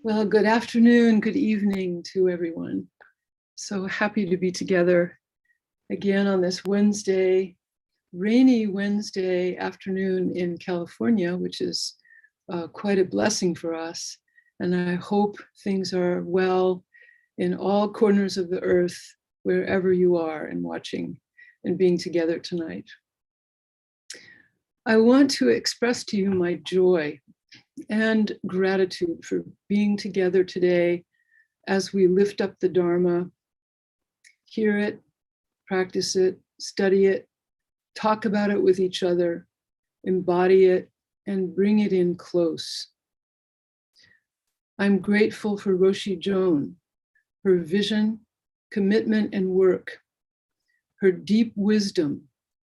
Well, good afternoon, good evening to everyone. So happy to be together again on this Wednesday, rainy Wednesday afternoon in California, which is quite a blessing for us. And I hope things are well in all corners of the earth, wherever you are and watching and being together tonight. I want to express to you my joy and gratitude for being together today as we lift up the Dharma, hear it, practice it, study it, talk about it with each other, embody it, and bring it in close. I'm grateful for Roshi Joan, her vision, commitment, and work, her deep wisdom,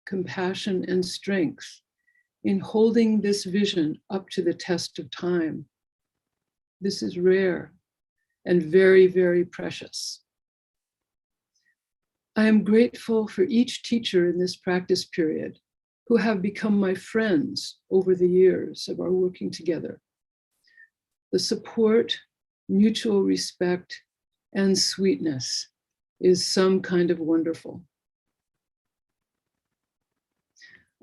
compassion, and strength in holding this vision up to the test of time. This is rare and very, very precious. I am grateful for each teacher in this practice period who have become my friends over the years of our working together. The support, mutual respect, and sweetness is some kind of wonderful.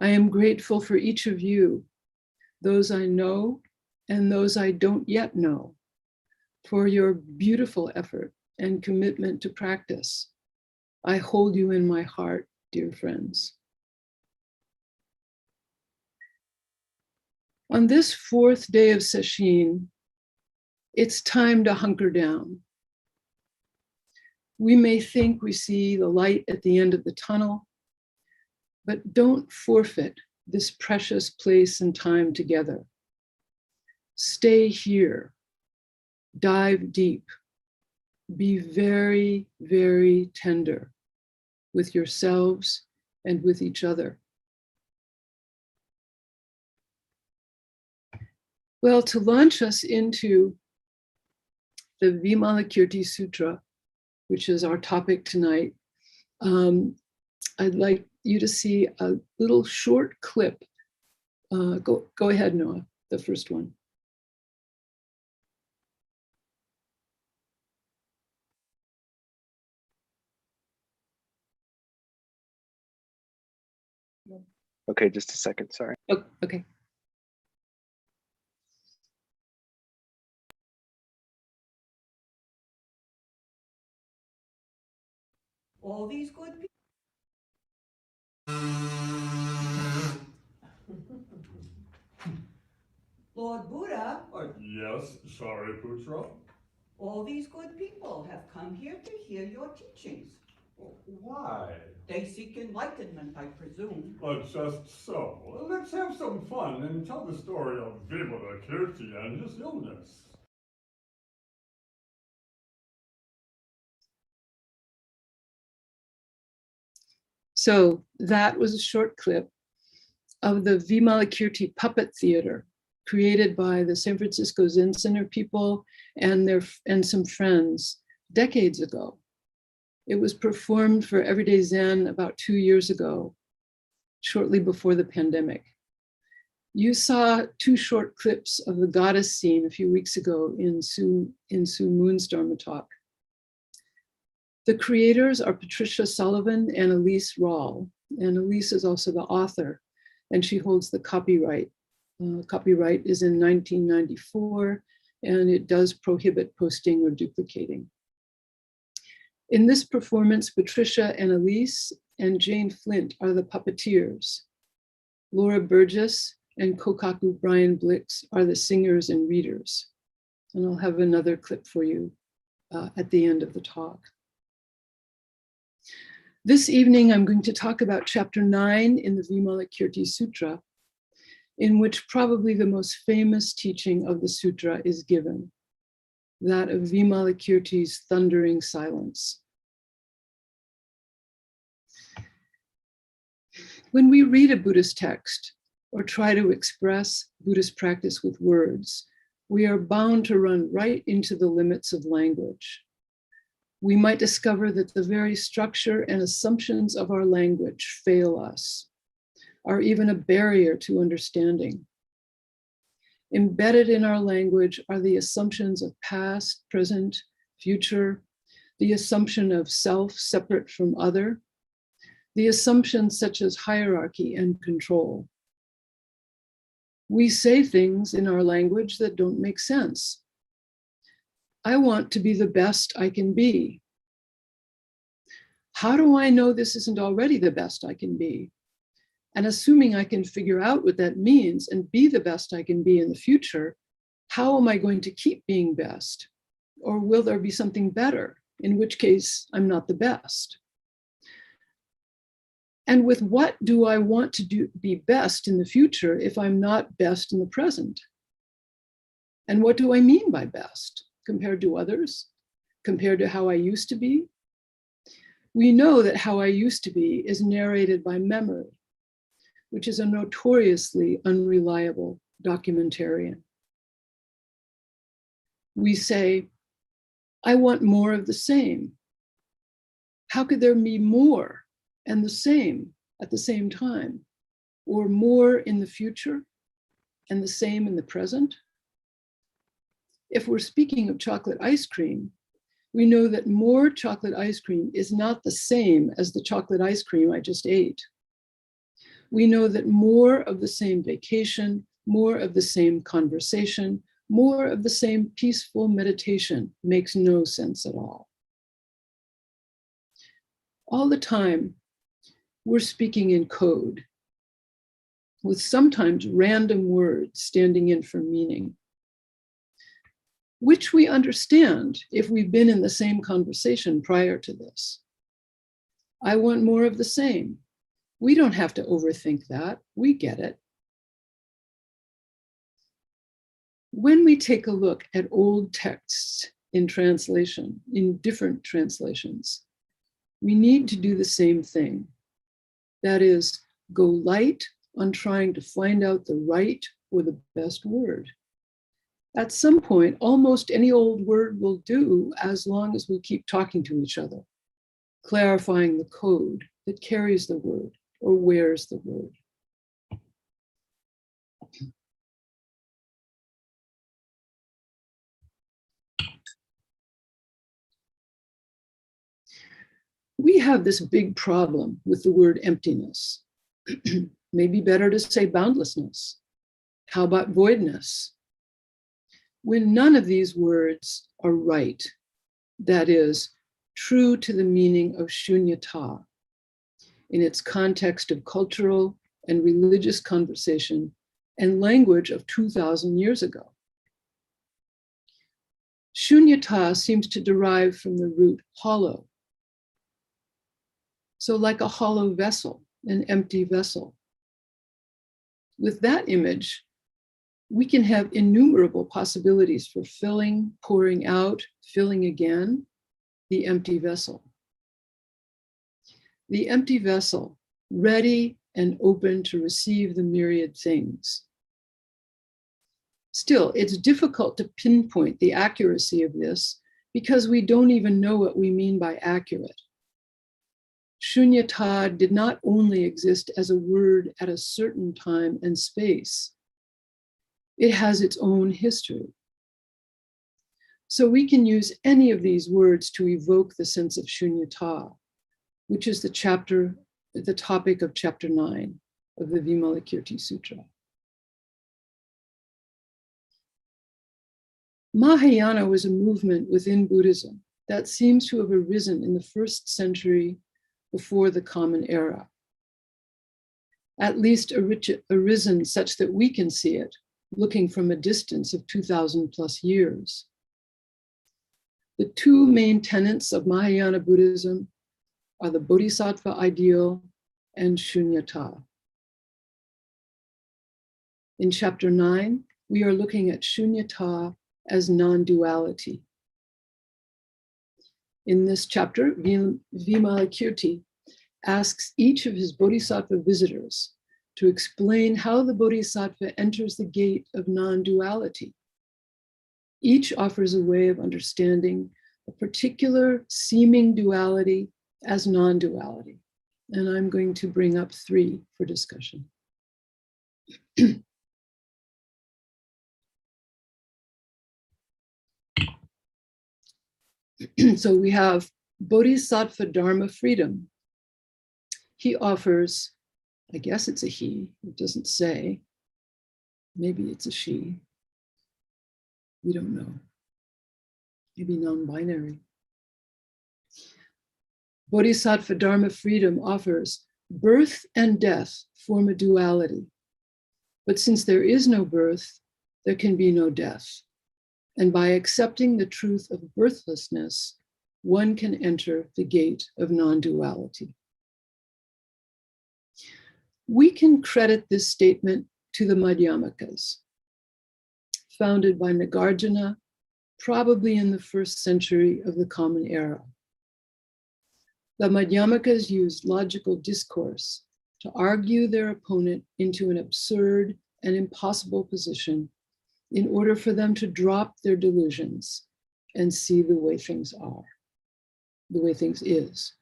I am grateful for each of you, those I know and those I don't yet know, for your beautiful effort and commitment to practice. I hold you in my heart, dear friends. On this fourth day of Sesshin, it's time to hunker down. We may think we see the light at the end of the tunnel, but don't forfeit this precious place and time together. Stay here, dive deep, be very, very tender with yourselves and with each other. Well, to launch us into the Vimalakirti Sutra, which is our topic tonight, I'd like you to see a little short clip. Go ahead, Noah, the first one. Okay, just a second, sorry. Oh, okay. All these good people. Lord Buddha, Yes, Shariputra. all these good people have come here to hear your teachings. Why? They seek enlightenment, I presume. Just so. Let's have some fun and tell the story of Vimalakirti and his illness. So that was a short clip of the Vimalakirti puppet theater created by the San Francisco Zen Center people and some friends decades ago. It was performed for Everyday Zen about 2 years ago, shortly before the pandemic. You saw 2 short clips of the goddess scene a few weeks ago in Sue Moon's Dharma talk. The creators are Patricia Sullivan and Elise Rawl, and Elise is also the author, and she holds the copyright. Copyright is in 1994, and it does prohibit posting or duplicating. In this performance, Patricia and Elise and Jane Flint are the puppeteers. Laura Burgess and Kokaku Brian Blix are the singers and readers. And I'll have another clip for you at the end of the talk. This evening, I'm going to talk about chapter 9 in the Vimalakirti Sutra, in which probably the most famous teaching of the sutra is given, that of Vimalakirti's thundering silence. When we read a Buddhist text or try to express Buddhist practice with words, we are bound to run right into the limits of language. We might discover that the very structure and assumptions of our language fail us, are even a barrier to understanding. Embedded in our language are the assumptions of past, present, future, the assumption of self separate from other, the assumptions such as hierarchy and control. We say things in our language that don't make sense. I want to be the best I can be. How do I know this isn't already the best I can be? And assuming I can figure out what that means and be the best I can be in the future, how am I going to keep being best? Or will there be something better, in which case I'm not the best? And with what do I want to be best in the future if I'm not best in the present? And what do I mean by best compared to others, compared to how I used to be? We know that how I used to be is narrated by memory, which is a notoriously unreliable documentarian. We say, I want more of the same. How could there be more and the same at the same time? Or more in the future and the same in the present? If we're speaking of chocolate ice cream, we know that more chocolate ice cream is not the same as the chocolate ice cream I just ate. We know that more of the same vacation, more of the same conversation, more of the same peaceful meditation makes no sense at all. All the time, we're speaking in code, with sometimes random words standing in for meaning, which we understand if we've been in the same conversation prior to this. I want more of the same. We don't have to overthink that. We get it. When we take a look at old texts in translation, in different translations, we need to do the same thing. That is, go light on trying to find out the right or the best word. At some point, almost any old word will do as long as we keep talking to each other, clarifying the code that carries the word or wears the word. We have this big problem with the word emptiness. Maybe better to say boundlessness. How about voidness? When none of these words are right, that is, true to the meaning of shunyata, in its context of cultural and religious conversation and language of 2,000 years ago. Shunyata seems to derive from the root hollow. So like a hollow vessel, an empty vessel. With that image, we can have innumerable possibilities for filling, pouring out, filling again, the empty vessel. The empty vessel, ready and open to receive the myriad things. Still, it's difficult to pinpoint the accuracy of this because we don't even know what we mean by accurate. Shunyata did not only exist as a word at a certain time and space, it has its own history. So we can use any of these words to evoke the sense of shunyata, which is the topic of chapter 9 of the Vimalakirti Sutra. Mahayana was a movement within Buddhism that seems to have arisen in the 1st century before the Common Era. At least arisen such that we can see it, looking from a distance of 2,000 plus years. The two main tenets of Mahayana Buddhism are the Bodhisattva ideal and shunyata. In chapter 9, we are looking at shunyata as non-duality. In this chapter, Vimalakirti asks each of his Bodhisattva visitors to explain how the Bodhisattva enters the gate of non-duality. Each offers a way of understanding a particular seeming duality as non-duality. And I'm going to bring up 3 for discussion. So we have Bodhisattva Dharma freedom. He offers, I guess it's a he, it doesn't say. Maybe it's a she. We don't know. Maybe non-binary. Bodhisattva Dharma freedom offers birth and death form a duality. But since there is no birth, there can be no death. And by accepting the truth of birthlessness, one can enter the gate of non-duality. We can credit this statement to the Madhyamakas, founded by Nagarjuna, probably in the 1st century of the Common Era. The Madhyamakas used logical discourse to argue their opponent into an absurd and impossible position in order for them to drop their delusions and see the way things are, the way things is.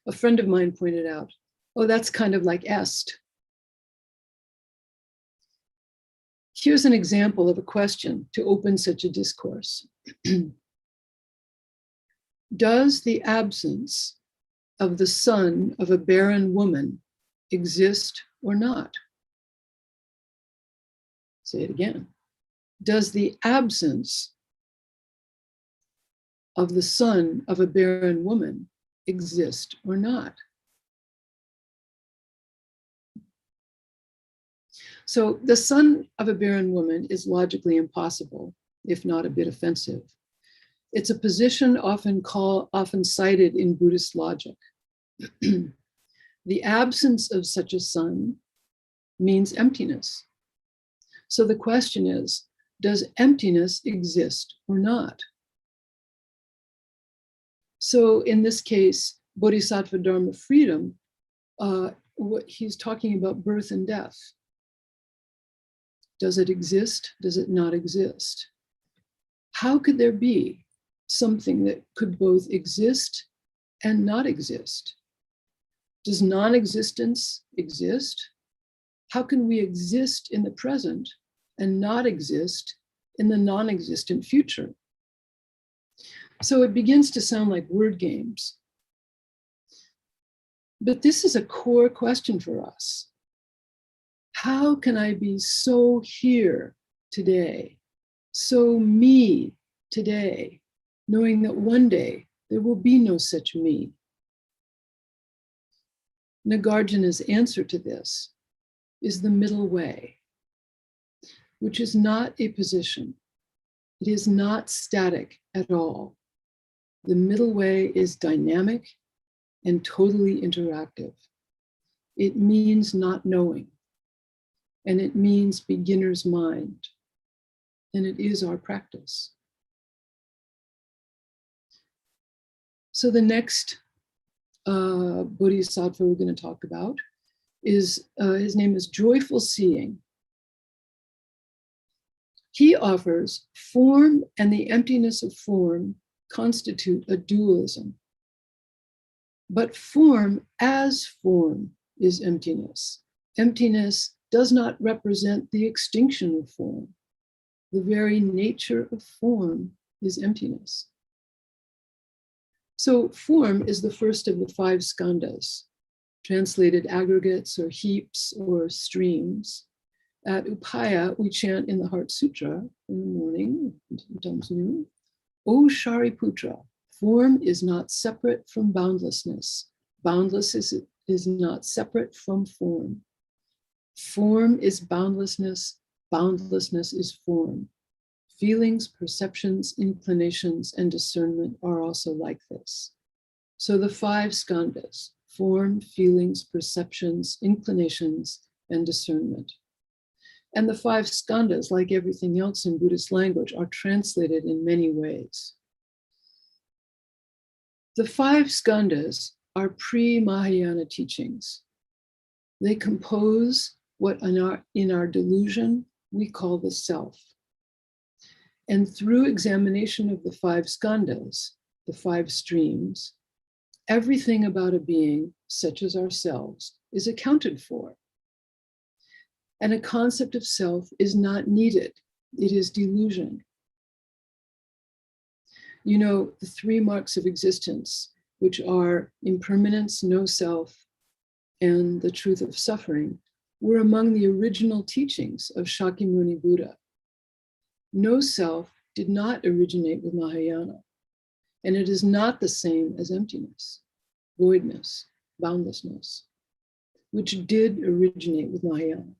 A friend of mine pointed out, oh, that's kind of like est. Here's an example of a question to open such a discourse. Does the absence of the son of a barren woman exist or not? Say it again. Does the absence of the son of a barren woman exist or not? So the son of a barren woman is logically impossible, if not a bit offensive. It's a position often cited in Buddhist logic. The absence of such a son means emptiness. So the question is, does emptiness exist or not? So in this case, Bodhisattva Dharma freedom, what he's talking about birth and death. Does it exist? Does it not exist? How could there be something that could both exist and not exist? Does non-existence exist? How can we exist in the present and not exist in the non-existent future? So it begins to sound like word games. But this is a core question for us. How can I be so here today, so me today, knowing that one day there will be no such me? Nagarjuna's answer to this is the middle way, which is not a position. It is not static at all. The middle way is dynamic and totally interactive. It means not knowing, and it means beginner's mind, and it is our practice. So the next Bodhisattva we're going to talk about is, his name is Joyful Seeing. He offers form and the emptiness of form constitute a dualism. But form as form is emptiness. Emptiness does not represent the extinction of form. The very nature of form is emptiness. So form is the first of the 5 skandhas, translated aggregates or heaps or streams. At Upaya, we chant in the Heart Sutra in the morning, sometimes noon, O Shariputra, form is not separate from boundlessness. Boundlessness is not separate from form. Form is boundlessness. Boundlessness is form. Feelings, perceptions, inclinations, and discernment are also like this. So the 5 skandhas, form, feelings, perceptions, inclinations, and discernment. And the 5 skandhas, like everything else in Buddhist language, are translated in many ways. The 5 skandhas are pre-Mahayana teachings. They compose what in our delusion we call the self. And through examination of the 5 skandhas, the 5 streams, everything about a being, such as ourselves, is accounted for. And a concept of self is not needed. It is delusion. You know, the three marks of existence, which are impermanence, no self, and the truth of suffering, were among the original teachings of Shakyamuni Buddha. No self did not originate with Mahayana, and it is not the same as emptiness, voidness, boundlessness, which did originate with Mahayana.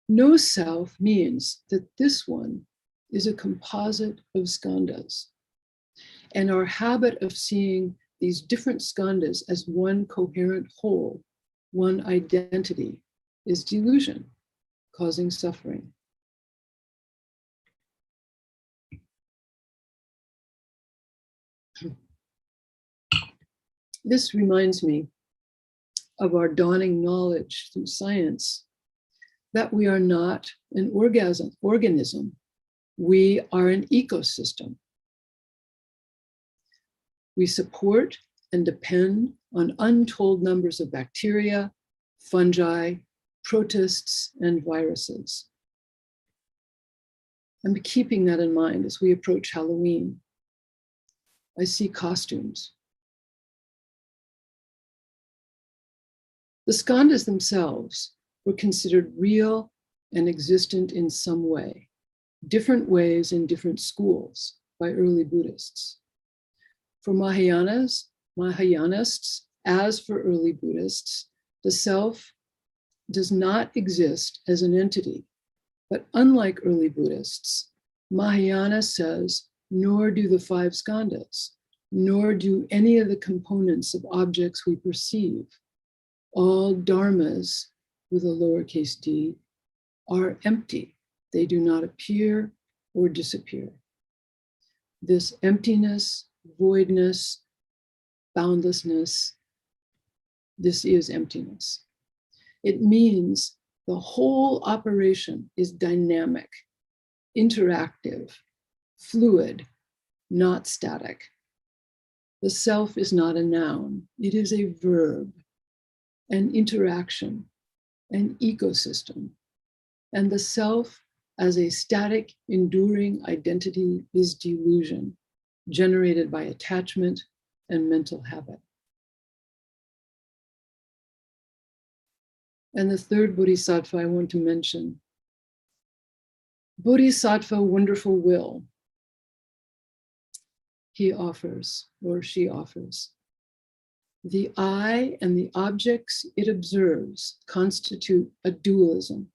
No self means that this one is a composite of skandhas, and our habit of seeing these different skandhas as one coherent whole, one identity, is delusion, causing suffering. This reminds me of our dawning knowledge through science that we are not an organism, we are an ecosystem. We support and depend on untold numbers of bacteria, fungi, protists, and viruses. I'm keeping that in mind as we approach Halloween. I see costumes. The skandhas themselves were considered real and existent in some way, different ways in different schools by early Buddhists. For Mahayanists, as for early Buddhists, the self does not exist as an entity. But unlike early Buddhists, Mahayana says, nor do the five skandhas, nor do any of the components of objects we perceive. All dharmas, with a lowercase d, are empty. They do not appear or disappear. This emptiness, voidness, boundlessness, this is emptiness. It means the whole operation is dynamic, interactive, fluid, not static. The self is not a noun, it is a verb, an interaction, an ecosystem. And the self as a static, enduring identity is delusion, generated by attachment and mental habit. And the third Bodhisattva I want to mention, Bodhisattva wonderful will. He offers, or she offers, the I and the objects it observes constitute a dualism.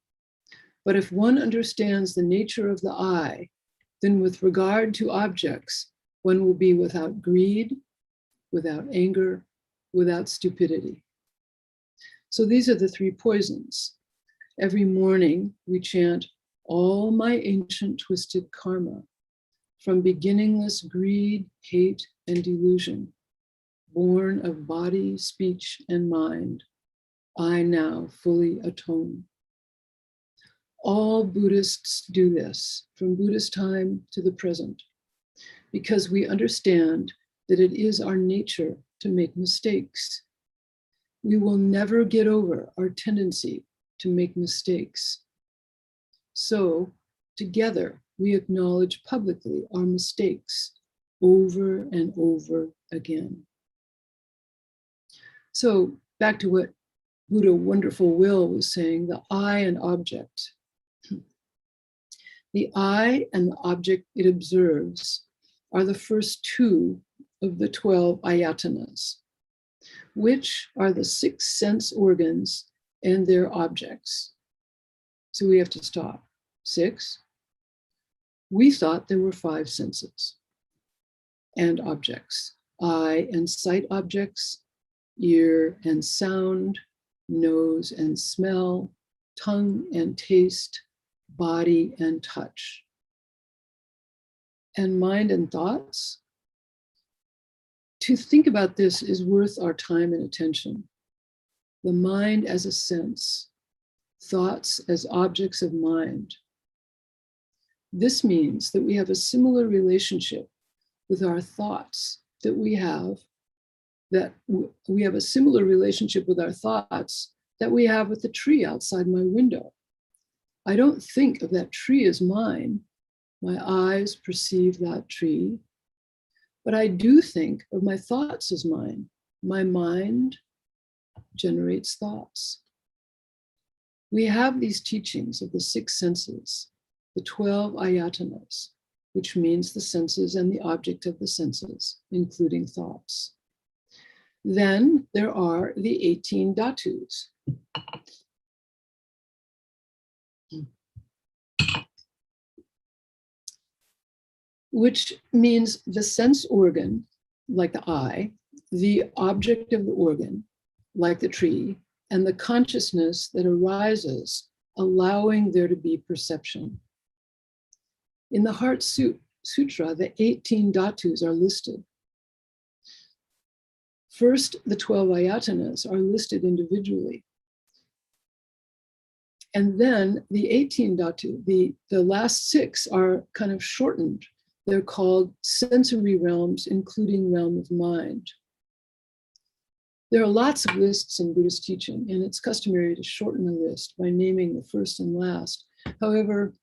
But if one understands the nature of the I, then with regard to objects, one will be without greed, without anger, without stupidity. So these are the three poisons. Every morning we chant, all my ancient twisted karma, from beginningless greed, hate, and delusion, born of body, speech, and mind, I now fully atone. All Buddhists do this from Buddhist time to the present, because we understand that it is our nature to make mistakes. We will never get over our tendency to make mistakes. So, together, we acknowledge publicly our mistakes over and over again. So, back to what Buddha Wonderful Will was saying, the I and object. The I and the object it observes are the first two of the 12 ayatanas, which are the 6 sense organs and their objects. So we have to stop. 6. We thought there were 5 senses and objects. Eye and sight objects, ear and sound, nose and smell, tongue and taste, body and touch. And mind and thoughts. To think about this is worth our time and attention. The mind as a sense, thoughts as objects of mind. This means that we have a similar relationship with our thoughts that we have a similar relationship with our thoughts that we have with the tree outside my window. I don't think of that tree as mine. My eyes perceive that tree, but I do think of my thoughts as mine. My mind generates thoughts. We have these teachings of the 6 senses, the 12 ayatanas, which means the senses and the object of the senses, including thoughts. Then there are the 18 dhatus. Which means the sense organ, like the eye, the object of the organ, like the tree, and the consciousness that arises, allowing there to be perception. In the Heart Sutra, the 18 dhatus are listed. First, the 12 ayatanas are listed individually. And then the 18 dhatu, the last 6 are kind of shortened. They're called sensory realms, including realm of mind. There are lots of lists in Buddhist teaching, and it's customary to shorten a list by naming the first and last. However,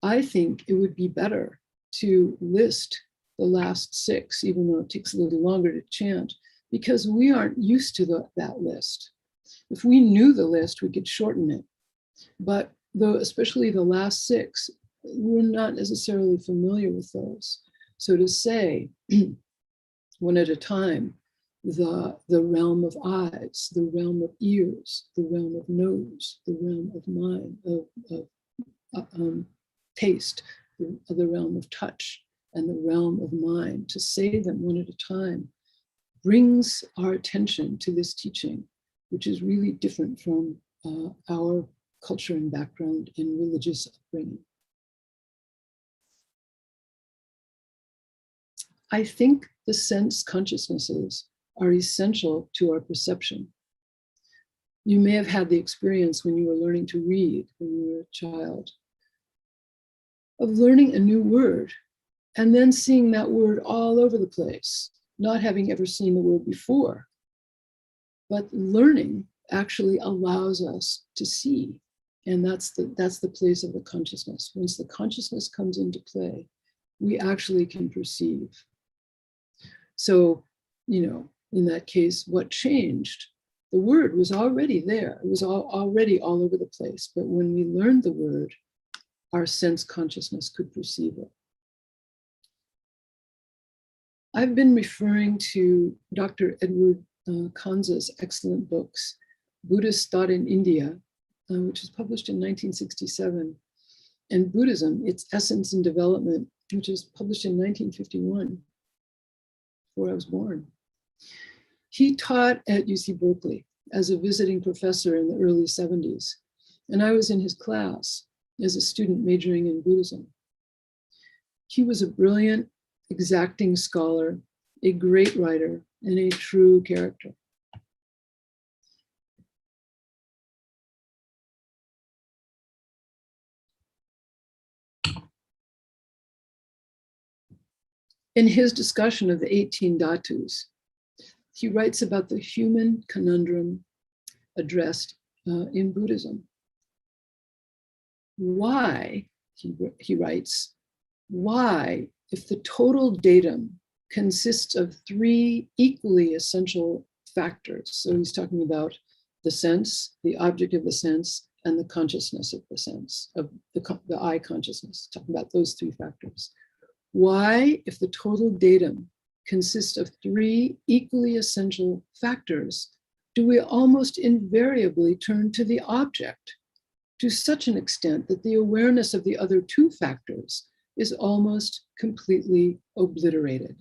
I think it would be better to list the last 6, even though it takes a little longer to chant, because we aren't used to that list. If we knew the list, we could shorten it. But especially the last 6, we're not necessarily familiar with those. So to say, one at a time, the realm of eyes, the realm of ears, the realm of nose, the realm of mind, of taste, the realm of touch, and the realm of mind, to say them one at a time, brings our attention to this teaching, which is really different from our culture and background and religious upbringing. I think the sense consciousnesses are essential to our perception. You may have had the experience when you were learning to read, when you were a child, of learning a new word and then seeing that word all over the place, not having ever seen the word before. But learning actually allows us to see. And that's the place of the consciousness. Once the consciousness comes into play, we actually can perceive. So, in that case, what changed? The word was already there. It was already all over the place. But when we learned the word, our sense consciousness could perceive it. I've been referring to Dr. Edward Kanza's excellent books, Buddhist Thought in India, which was published in 1967, and Buddhism, Its Essence and Development, which was published in 1951, before I was born. He taught at UC Berkeley as a visiting professor in the early 70s, and I was in his class as a student majoring in Buddhism. He was a brilliant, exacting scholar, a great writer, and a true character. In his discussion of the 18 dhatus, he writes about the human conundrum addressed in Buddhism. Why, he writes, why, if the total datum consists of 3 equally essential factors, so he's talking about the sense, the object of the sense, and the consciousness of the sense, of the I consciousness, talking about those 3 factors. Why, if the total datum consists of 3 equally essential factors, do we almost invariably turn to the object to such an extent that the awareness of the other 2 factors is almost completely obliterated?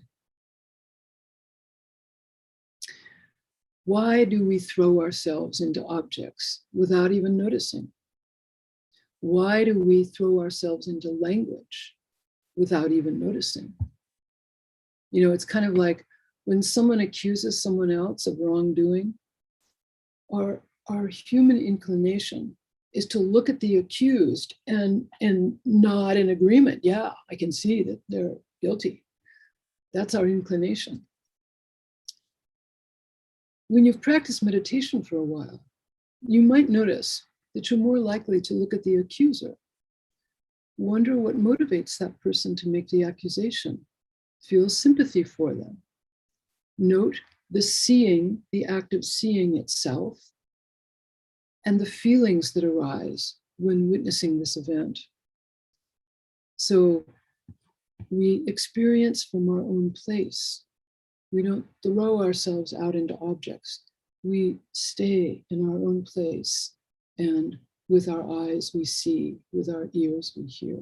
Why do we throw ourselves into objects without even noticing? Why do we throw ourselves into language without even noticing? It's kind of like when someone accuses someone else of wrongdoing, our human inclination is to look at the accused and nod in agreement. Yeah, I can see that they're guilty. That's our inclination. When you've practiced meditation for a while, you might notice that you're more likely to look at the accuser. Wonder what motivates that person to make the accusation. Feel sympathy for them. Note the seeing, the act of seeing itself, and the feelings that arise when witnessing this event. So we experience from our own place. We don't throw ourselves out into objects. We stay in our own place, and with our eyes we see, with our ears we hear.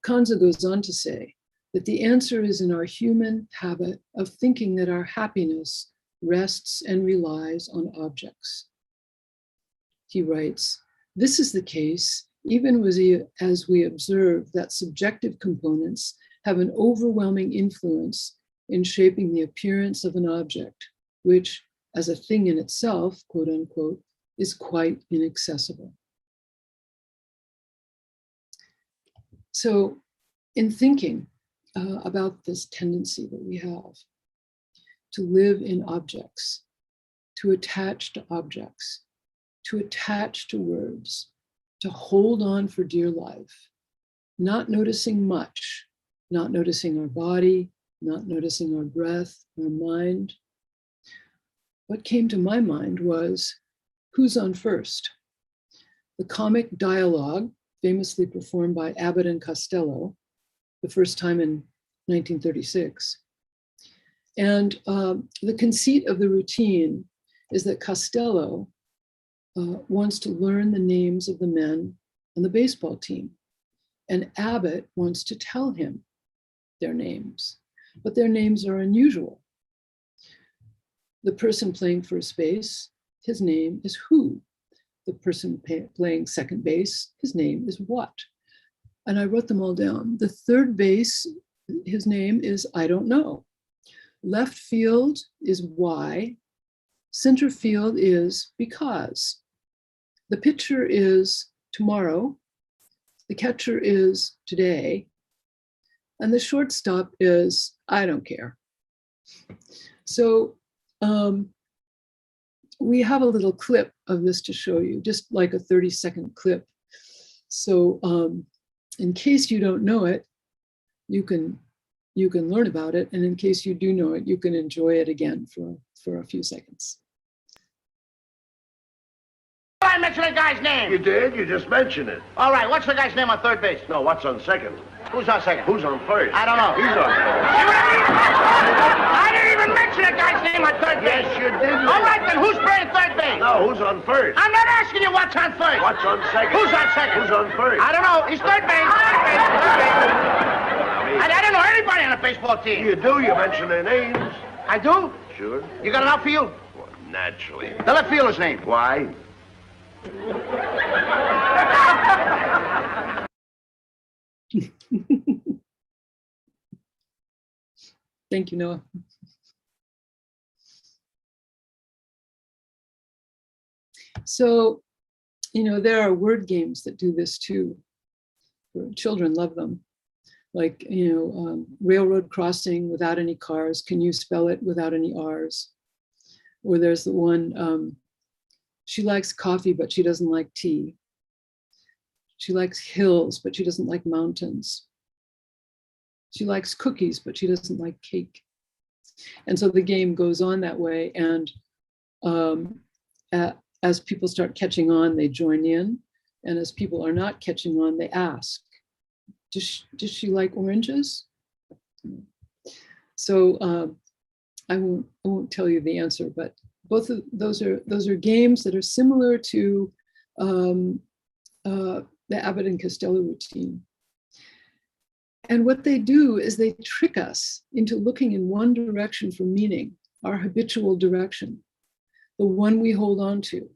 Kanza goes on to say that the answer is in our human habit of thinking that our happiness rests and relies on objects. He writes, this is the case even as we observe that subjective components have an overwhelming influence in shaping the appearance of an object, which, as a thing in itself, quote unquote, is quite inaccessible. So in thinking about this tendency that we have to live in objects, to attach to objects, to attach to words, to hold on for dear life, not noticing much, not noticing our body, not noticing our breath, our mind. What came to my mind was, who's on first? The comic dialogue, famously performed by Abbott and Costello, the first time in 1936. And the conceit of the routine is that Costello wants to learn the names of the men on the baseball team. And Abbott wants to tell him their names, but their names are unusual. The person playing first base, his name is who. The person playing second base, his name is what. And I wrote them all down. The third base, his name is I don't know. Left field is why. Center field is because. The pitcher is tomorrow. The catcher is today. And the shortstop is I don't care. So we have a little clip of this to show you, just like a 30-second clip. So in case you don't know it, you can learn about it. And in case you do know it, you can enjoy it again for a few seconds. I mentioned the guy's name. You did? You just mentioned it. All right, what's the guy's name on third base? No, what's on second? Who's on second? Who's on first? I don't know. He's on first. I didn't even mention the guy's name on third base. Yes, you did. All right, then who's playing third base? No, who's on first? I'm not asking you what's on first. What's on second? Who's on second? Who's on first? I don't know. He's third base. Third base. Third base. I don't know anybody on a baseball team. You do. You mention their names. I do? Sure. You got an outfield? Well, naturally. The left fielder's name. Why? Thank you, Noah. So, there are word games that do this too. Children love them. Like, railroad crossing without any cars. Can you spell it without any R's? Or there's the one, she likes coffee, but she doesn't like tea. She likes hills, but she doesn't like mountains. She likes cookies, but she doesn't like cake. And so the game goes on that way. And as people start catching on, they join in. And as people are not catching on, they ask, does she like oranges? So I won't tell you the answer, but both of those are games that are similar to the Abbott and Costello routine. And what they do is they trick us into looking in one direction for meaning, our habitual direction, the one we hold on to,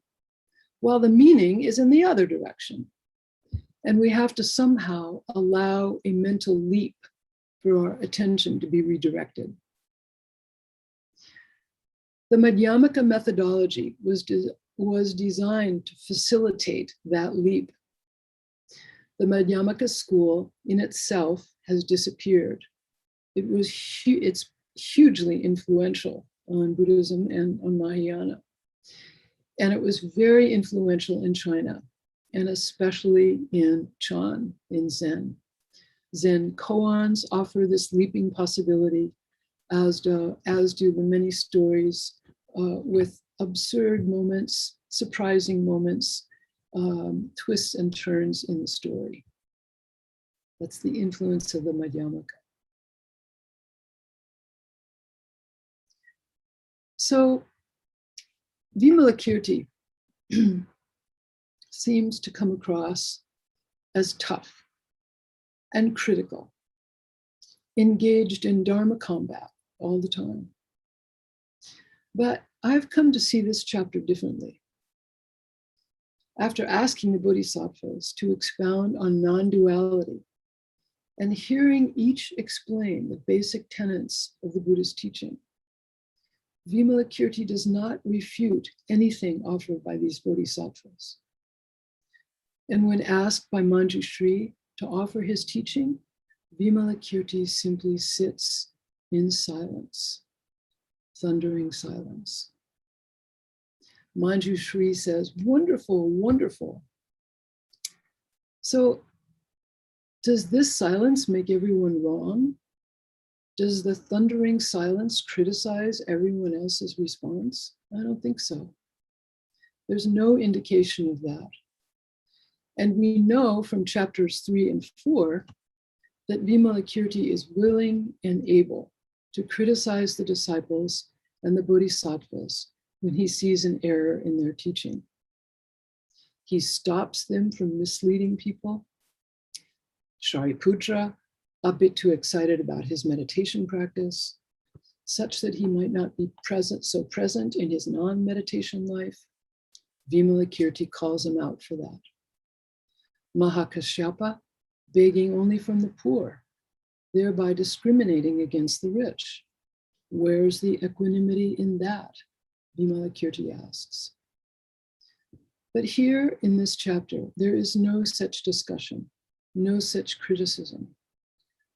while the meaning is in the other direction. And we have to somehow allow a mental leap for our attention to be redirected. The Madhyamaka methodology was designed to facilitate that leap. The Madhyamaka school in itself has disappeared. It's hugely influential on Buddhism and on Mahayana. And it was very influential in China. and especially in Chan, in Zen. Zen koans offer this leaping possibility, as do the many stories with absurd moments, surprising moments, twists and turns in the story. That's the influence of the Madhyamaka. So Vimalakirti seems to come across as tough and critical, engaged in Dharma combat all the time. But I've come to see this chapter differently. After asking the Bodhisattvas to expound on non-duality and hearing each explain the basic tenets of the Buddhist teaching, Vimalakirti does not refute anything offered by these Bodhisattvas. And when asked by Manjushri to offer his teaching, Vimalakirti simply sits in silence, thundering silence. Manjushri says, "Wonderful, wonderful." So, does this silence make everyone wrong? Does the thundering silence criticize everyone else's response? I don't think so. There's no indication of that. And we know from chapters 3 and 4 that Vimalakirti is willing and able to criticize the disciples and the Bodhisattvas when he sees an error in their teaching. He stops them from misleading people. Shariputra, a bit too excited about his meditation practice, such that he might not be so present in his non-meditation life, Vimalakirti calls him out for that. Mahakashyapa, begging only from the poor, thereby discriminating against the rich. Where's the equanimity in that? Vimalakirti asks. But here in this chapter, there is no such discussion, no such criticism.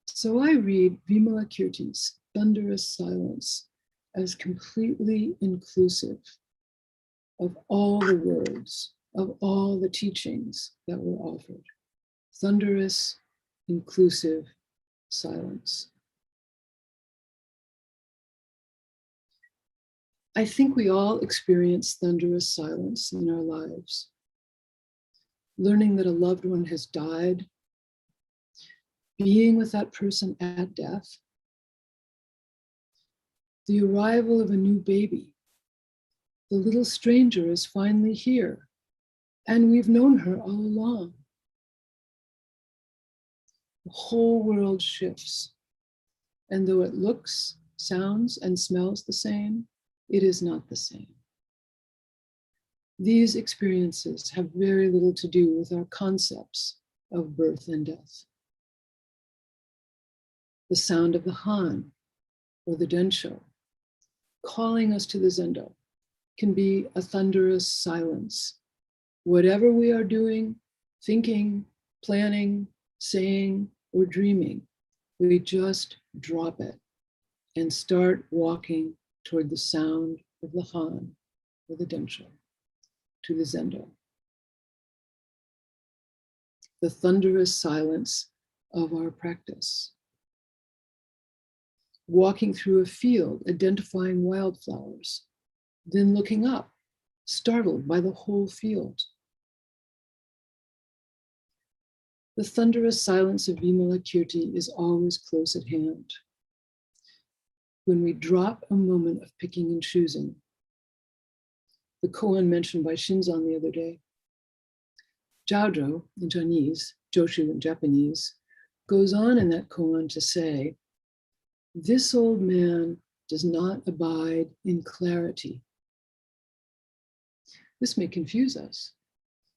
So I read Vimalakirti's thunderous silence as completely inclusive of all the words, of all the teachings that were offered. Thunderous, inclusive silence. I think we all experience thunderous silence in our lives. Learning that a loved one has died, being with that person at death, the arrival of a new baby. The little stranger is finally here, and we've known her all along. The whole world shifts, and though it looks, sounds, and smells the same, it is not the same. These experiences have very little to do with our concepts of birth and death. The sound of the Han or the Densho calling us to the Zendo can be a thunderous silence. Whatever we are doing, thinking, planning, saying, or dreaming, we just drop it and start walking toward the sound of the Han or the Densho, to the Zendo. The thunderous silence of our practice. Walking through a field, identifying wildflowers, then looking up, startled by the whole field. The thunderous silence of Vimalakirti is always close at hand. When we drop a moment of picking and choosing, the koan mentioned by Shinzan the other day, Jiaozhou in Chinese, Joshu in Japanese, goes on in that koan to say, this old man does not abide in clarity. This may confuse us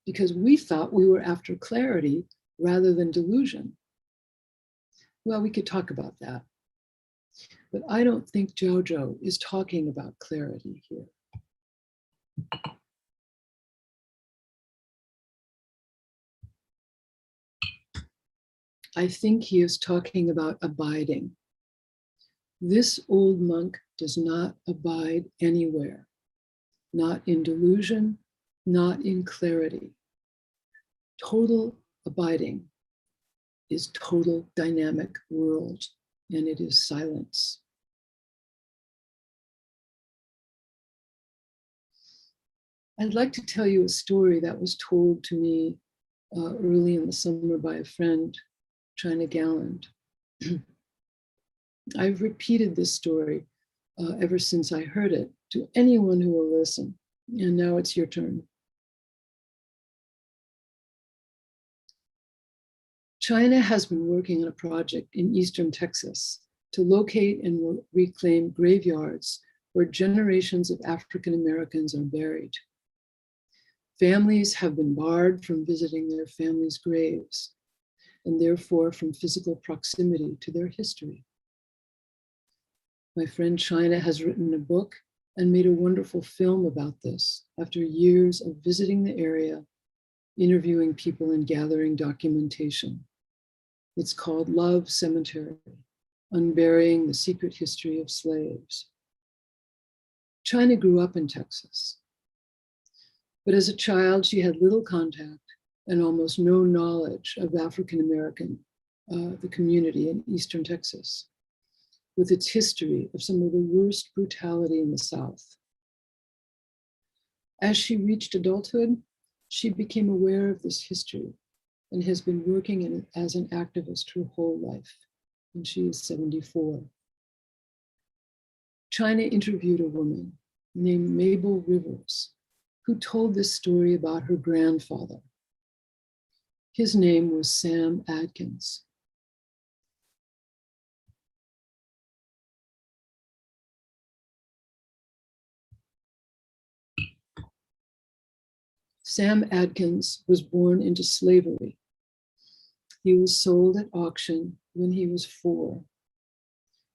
because we thought we were after clarity rather than delusion. Well, we could talk about that, but I don't think Jiaozhou is talking about clarity here. I think he is talking about abiding. This old monk does not abide anywhere, not in delusion, not in clarity. Total abiding is total dynamic world, and it is silence. I'd like to tell you a story that was told to me early in the summer by a friend, China Galland. I've repeated this story ever since I heard it to anyone who will listen, and now it's your turn. China has been working on a project in eastern Texas to locate and reclaim graveyards where generations of African Americans are buried. Families have been barred from visiting their families' graves, and therefore from physical proximity to their history. My friend China has written a book and made a wonderful film about this after years of visiting the area, interviewing people and gathering documentation. It's called Love Cemetery, Unburying the Secret History of Slaves. China grew up in Texas, but as a child, she had little contact and almost no knowledge of African American, the community in Eastern Texas, with its history of some of the worst brutality in the South. As she reached adulthood, she became aware of this history and has been working as an activist her whole life, and she is 74. China interviewed a woman named Mabel Rivers, who told this story about her grandfather. His name was Sam Adkins. Sam Adkins was born into slavery. He was sold at auction when he was 4.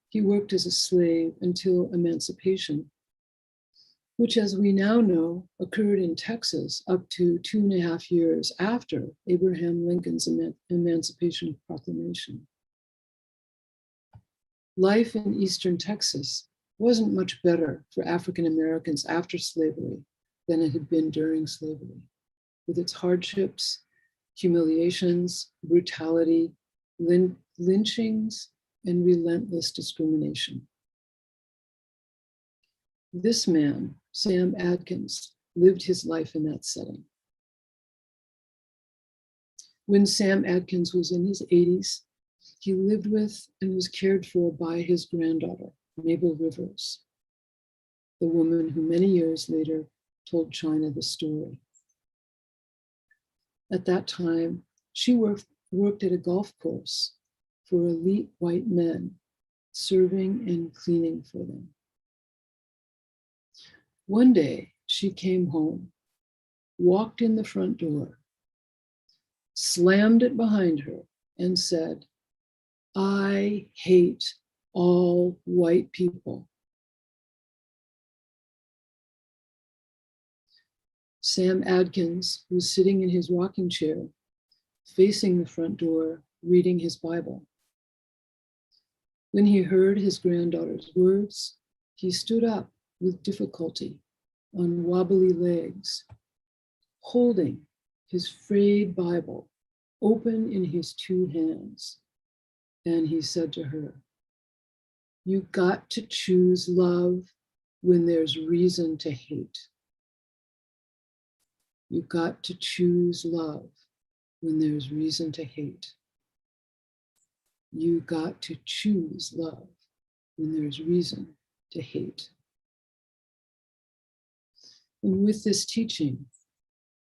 He worked as a slave until emancipation, which, as we now know, occurred in Texas up to 2.5 years after Abraham Lincoln's Emancipation Proclamation. Life in Eastern Texas wasn't much better for African Americans after slavery than it had been during slavery, with its hardships, humiliations, brutality, lynchings, and relentless discrimination. This man, Sam Adkins, lived his life in that setting. When Sam Adkins was in his 80s, he lived with and was cared for by his granddaughter, Mabel Rivers, the woman who many years later told China the story. At that time, she worked at a golf course for elite white men, serving and cleaning for them. One day, she came home, walked in the front door, slammed it behind her, and said, "I hate all white people." Sam Adkins was sitting in his rocking chair, facing the front door, reading his Bible. When he heard his granddaughter's words, he stood up with difficulty on wobbly legs, holding his frayed Bible open in his 2 hands. And he said to her, "You got to choose love when there's reason to hate. You got to choose love when there's reason to hate. You got to choose love when there's reason to hate." And with this teaching,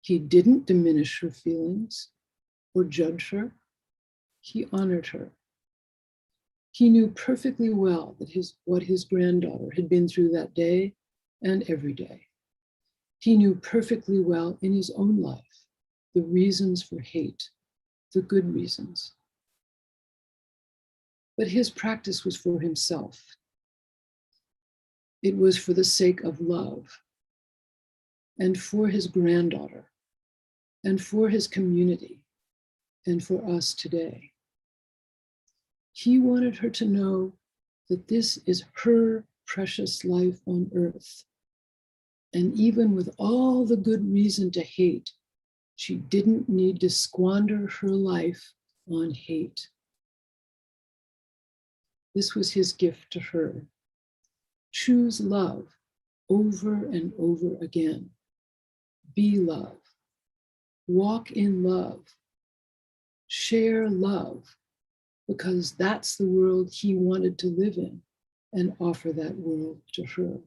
he didn't diminish her feelings or judge her. He honored her. He knew perfectly well that what his granddaughter had been through that day and every day. He knew perfectly well in his own life the reasons for hate, the good reasons. But his practice was for himself. It was for the sake of love, and for his granddaughter, and for his community, and for us today. He wanted her to know that this is her precious life on earth. And even with all the good reason to hate, She didn't need to squander her life on hate. This was his gift to her. Choose love over and over again. Be love. Walk in love. Share love, because that's the world he wanted to live in, and offer that world to her.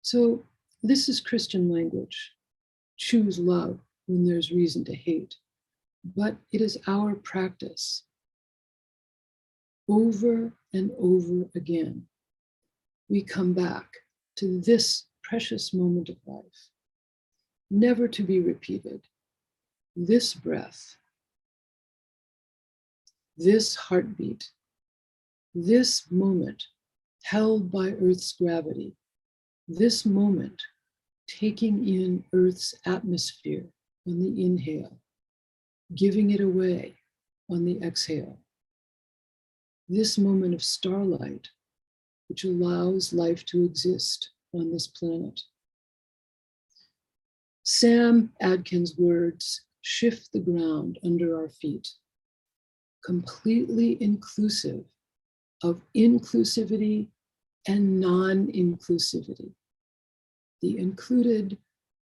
So this is Christian language. Choose love when there's reason to hate. But it is our practice. Over and over again, we come back to this precious moment of life, never to be repeated. This breath, this heartbeat, this moment held by Earth's gravity, this moment taking in Earth's atmosphere on the inhale, giving it away on the exhale. This moment of starlight, which allows life to exist on this planet. Sam Adkins' words shift the ground under our feet, completely inclusive of inclusivity and non-inclusivity, the included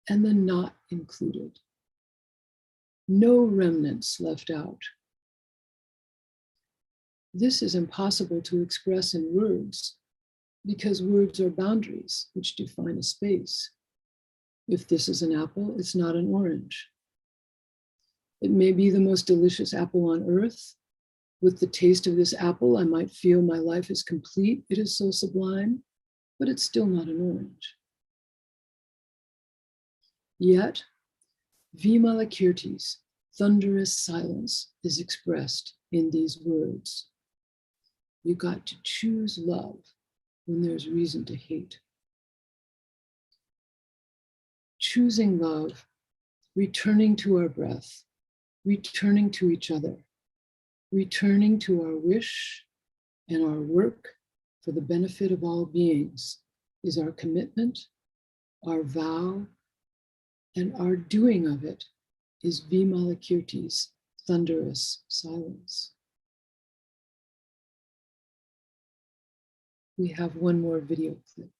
and the not included. No remnants left out. This is impossible to express in words because words are boundaries which define a space. If this is an apple, it's not an orange. It may be the most delicious apple on earth. With the taste of this apple, I might feel my life is complete. It is so sublime, but it's still not an orange. Yet, Vimalakirti's thunderous silence is expressed in these words. You got to choose love when there's reason to hate. Choosing love, returning to our breath, returning to each other, returning to our wish and our work for the benefit of all beings is our commitment, our vow, and our doing of it is Vimalakirti's thunderous silence. We have one more video clip.